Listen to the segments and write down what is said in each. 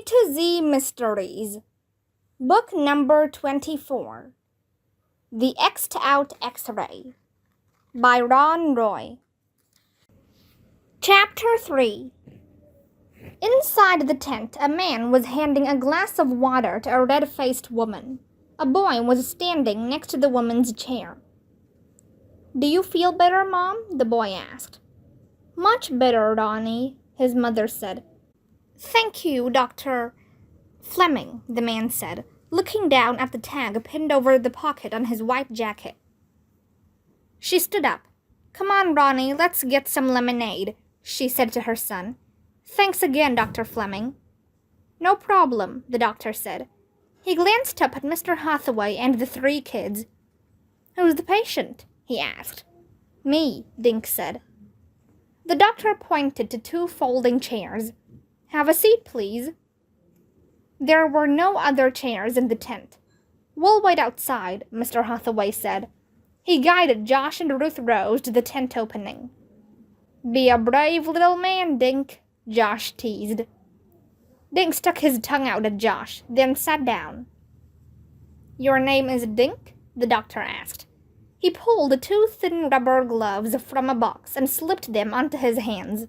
A to Z Mysteries, Book Number 24, The X'd Out X-Ray, by Ron Roy. Chapter 3. Inside the tent, a man was handing a glass of water to a red-faced woman. A boy was standing next to the woman's chair. "Do you feel better, Mom?" the boy asked. "Much better, Ronnie," his mother said. "Thank you, Dr. Fleming," the man said, looking down at the tag pinned over the pocket on his white jacket. She stood up. "Come on, Ronnie, let's get some lemonade," she said to her son. "Thanks again, Dr. Fleming." "No problem," the doctor said. He glanced up at Mr. Hathaway and the three kids. "Who's the patient?" he asked. "Me," Dink said. The doctor pointed to two folding chairs. "Have a seat, please." There were no other chairs in the tent. "We'll wait outside," Mr. Hathaway said. He guided Josh and Ruth Rose to the tent opening. "Be a brave little man, Dink," Josh teased. Dink stuck his tongue out at Josh, then sat down. "Your name is Dink?" the doctor asked. He pulled two thin rubber gloves from a box and slipped them onto his hands.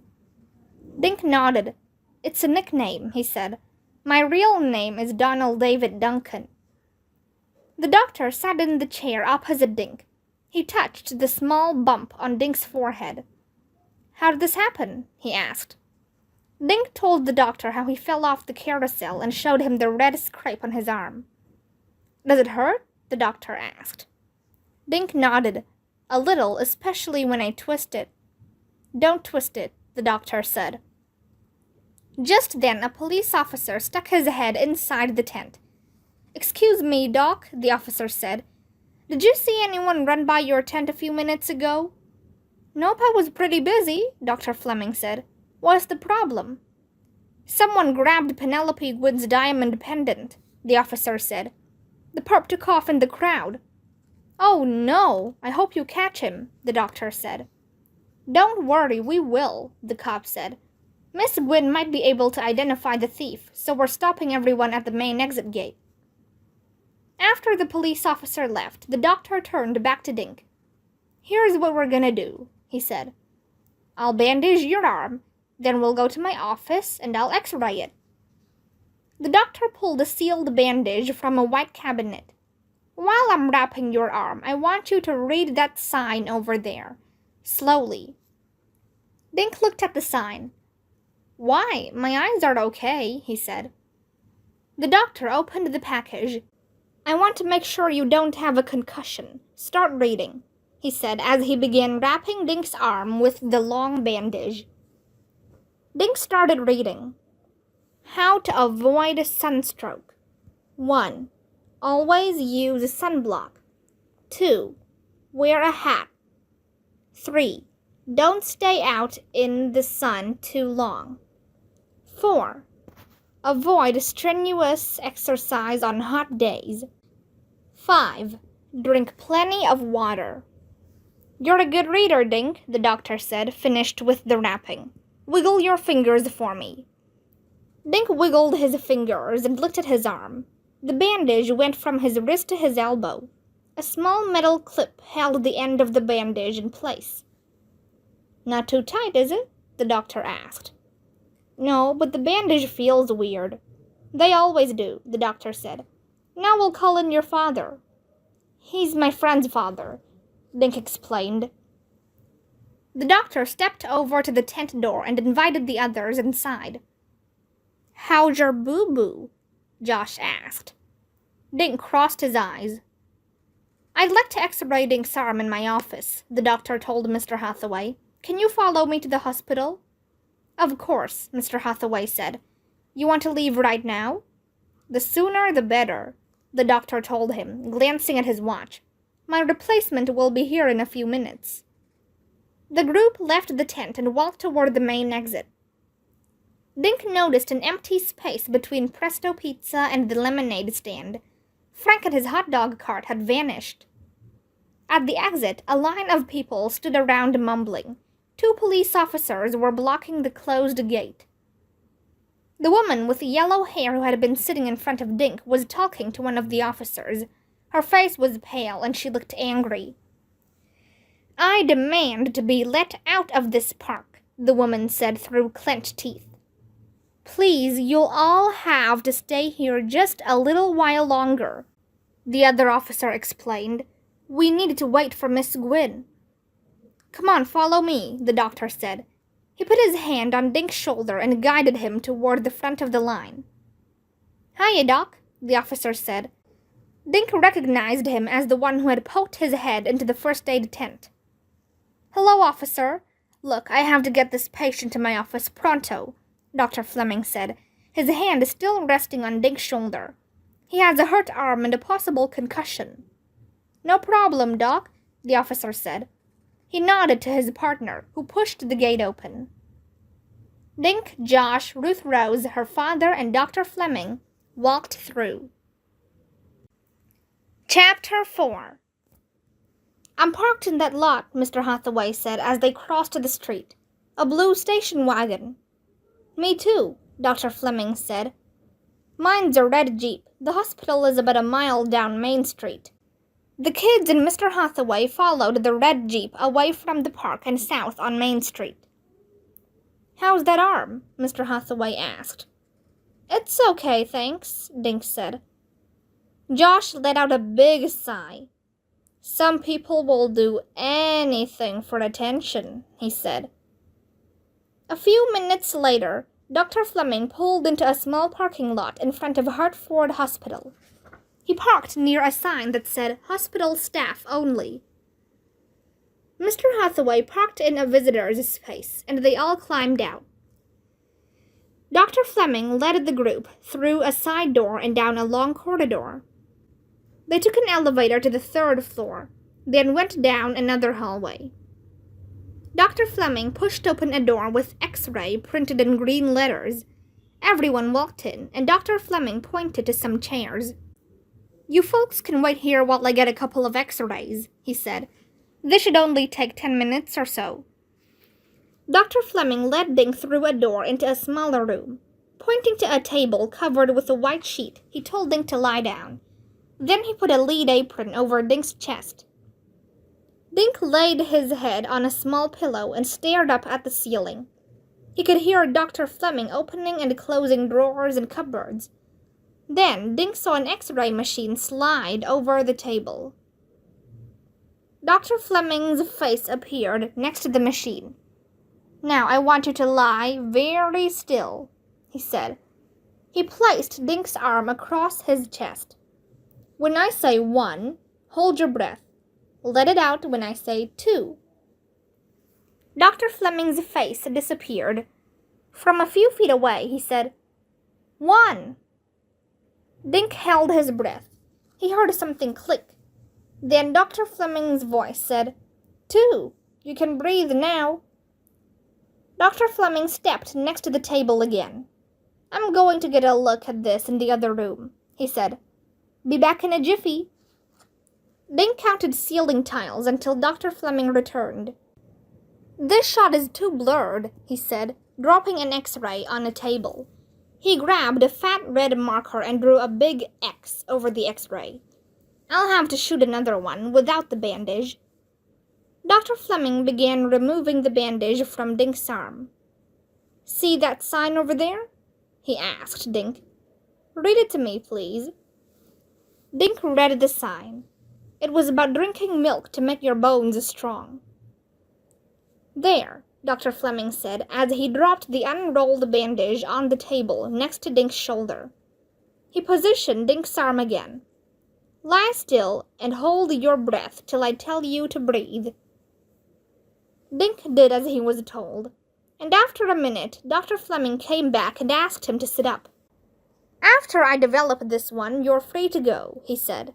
Dink nodded. "It's a nickname," he said. "My real name is Donald David Duncan." The doctor sat in the chair opposite Dink. He touched the small bump on Dink's forehead. "How did this happen?" he asked. Dink told the doctor how he fell off the carousel and showed him the red scrape on his arm. "Does it hurt?" the doctor asked. Dink nodded. "A little, especially when I twist it." "Don't twist it," the doctor said. Just then, a police officer stuck his head inside the tent. "Excuse me, Doc," the officer said. "Did you see anyone run by your tent a few minutes ago?" "Nope, I was pretty busy," Dr. Fleming said. "What's the problem?" "Someone grabbed Penelope Wood's diamond pendant," the officer said. "The perp took off in the crowd." "Oh, no! I hope you catch him," the doctor said. "Don't worry, we will," the cop said. "Miss Gwynn might be able to identify the thief, so we're stopping everyone at the main exit gate." After the police officer left, the doctor turned back to Dink. "Here's what we're gonna do," he said. "I'll bandage your arm, then we'll go to my office and I'll x-ray it." The doctor pulled a sealed bandage from a white cabinet. "While I'm wrapping your arm, I want you to read that sign over there. Slowly." Dink looked at the sign. "Why? My eyes are okay," he said. The doctor opened the package. "I want to make sure you don't have a concussion. Start reading," he said as he began wrapping Dink's arm with the long bandage. Dink started reading. "How to avoid sunstroke. 1. Always use sunblock. 2. Wear a hat. 3. Don't stay out in the sun too long. 4. Avoid strenuous exercise on hot days. 5. Drink plenty of water." "You're a good reader, Dink," the doctor said, finished with the wrapping. "Wiggle your fingers for me." Dink wiggled his fingers and looked at his arm. The bandage went from his wrist to his elbow. A small metal clip held the end of the bandage in place. "Not too tight, is it?" the doctor asked. "No, but the bandage feels weird." "They always do," the doctor said. "Now we'll call in your father." "He's my friend's father," Dink explained. The doctor stepped over to the tent door and invited the others inside. "How's your boo-boo?" Josh asked. Dink crossed his eyes. "I'd like to x-ray Dink's arm in my office," the doctor told Mr. Hathaway. "Can you follow me to the hospital?" "Of course," Mr. Hathaway said. "You want to leave right now?" "The sooner the better," the doctor told him, glancing at his watch. "My replacement will be here in a few minutes." The group left the tent and walked toward the main exit. Dink noticed an empty space between Presto Pizza and the lemonade stand. Frank and his hot dog cart had vanished. At the exit, a line of people stood around mumbling. 2 police officers were blocking the closed gate. The woman with yellow hair who had been sitting in front of Dink was talking to one of the officers. Her face was pale and she looked angry. "I demand to be let out of this park," the woman said through clenched teeth. "Please, you'll all have to stay here just a little while longer," the other officer explained. "We need to wait for Miss Gwyn." "Come on, follow me," the doctor said. He put his hand on Dink's shoulder and guided him toward the front of the line. "Hiya, Doc," the officer said. Dink recognized him as the one who had poked his head into the first aid tent. "Hello, officer. Look, I have to get this patient to my office pronto," Dr. Fleming said, his hand still resting on Dink's shoulder. "He has a hurt arm and a possible concussion." "No problem, Doc," the officer said. He nodded to his partner, who pushed the gate open. Dink, Josh, Ruth Rose, her father, and Dr. Fleming walked through. Chapter 4. "I'm parked in that lot," Mr. Hathaway said as they crossed the street. "A blue station wagon." "Me too," Dr. Fleming said. "Mine's a red Jeep. The hospital is about a mile down Main Street." The kids and Mr. Hathaway followed the red Jeep away from the park and south on Main Street. "How's that arm?" Mr. Hathaway asked. "It's okay, thanks," Dink said. Josh let out a big sigh. "Some people will do anything for attention," he said. A few minutes later, Dr. Fleming pulled into a small parking lot in front of Hartford Hospital. He parked near a sign that said, "Hospital Staff Only." Mr. Hathaway parked in a visitor's space, and they all climbed out. Dr. Fleming led the group through a side door and down a long corridor. They took an elevator to the 3rd floor, then went down another hallway. Dr. Fleming pushed open a door with X-ray printed in green letters. Everyone walked in, and Dr. Fleming pointed to some chairs. "You folks can wait here while I get a couple of X-rays," he said. "This should only take 10 minutes or so." Dr. Fleming led Dink through a door into a smaller room. Pointing to a table covered with a white sheet, he told Dink to lie down. Then he put a lead apron over Dink's chest. Dink laid his head on a small pillow and stared up at the ceiling. He could hear Dr. Fleming opening and closing drawers and cupboards. Then Dink saw an X-ray machine slide over the table. Dr. Fleming's face appeared next to the machine. "Now I want you to lie very still," he said. He placed Dink's arm across his chest. "When I say 1, hold your breath. Let it out when I say 2. Dr. Fleming's face disappeared. From a few feet away, he said, 1. Dink held his breath. He heard something click. Then Dr. Fleming's voice said, 2. You can breathe now. Dr. Fleming stepped next to the table again. "I'm going to get a look at this in the other room," he said. "Be back in a jiffy." Dink counted ceiling tiles until Dr. Fleming returned. "This shot is too blurred," he said, dropping an X-ray on a table. He grabbed a fat red marker and drew a big X over the X-ray. "I'll have to shoot another one without the bandage." Dr. Fleming began removing the bandage from Dink's arm. "See that sign over there?" he asked Dink. "Read it to me, please." Dink read the sign. It was about drinking milk to make your bones strong. "There," Dr. Fleming said as he dropped the unrolled bandage on the table next to Dink's shoulder. He positioned Dink's arm again. "Lie still and hold your breath till I tell you to breathe." Dink did as he was told, and after a minute, Dr. Fleming came back and asked him to sit up. "After I develop this one, you're free to go," he said.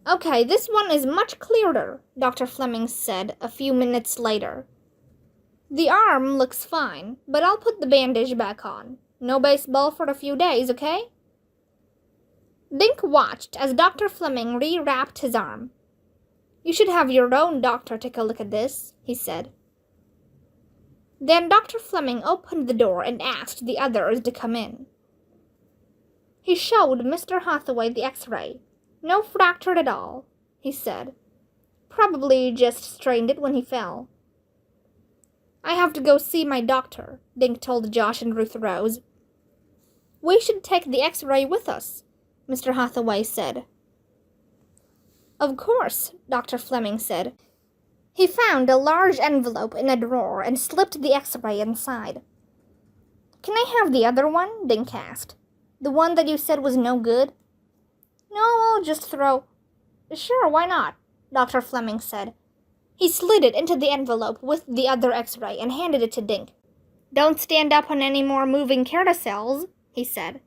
"Okay, this one is much clearer," Dr. Fleming said a few minutes later. "The arm looks fine, but I'll put the bandage back on. No baseball for a few days, okay?" Dink watched as Dr. Fleming rewrapped his arm. "You should have your own doctor take a look at this," he said. Then Dr. Fleming opened the door and asked the others to come in. He showed Mr. Hathaway the X-ray. No fractured at all, he said. Probably just strained it when he fell. I have to go see my doctor, Dink told Josh and Ruth Rose. We should take the X-ray with us, Mr. Hathaway said. Of course, Dr. Fleming said. He found a large envelope in a drawer and slipped the X-ray inside. Can I have the other one? Dink asked. The one that you said was no good? No, I'll just throw... Sure, why not? Dr. Fleming said. He slid it into the envelope with the other X-ray and handed it to Dink. Don't stand up on any more moving carousels, he said.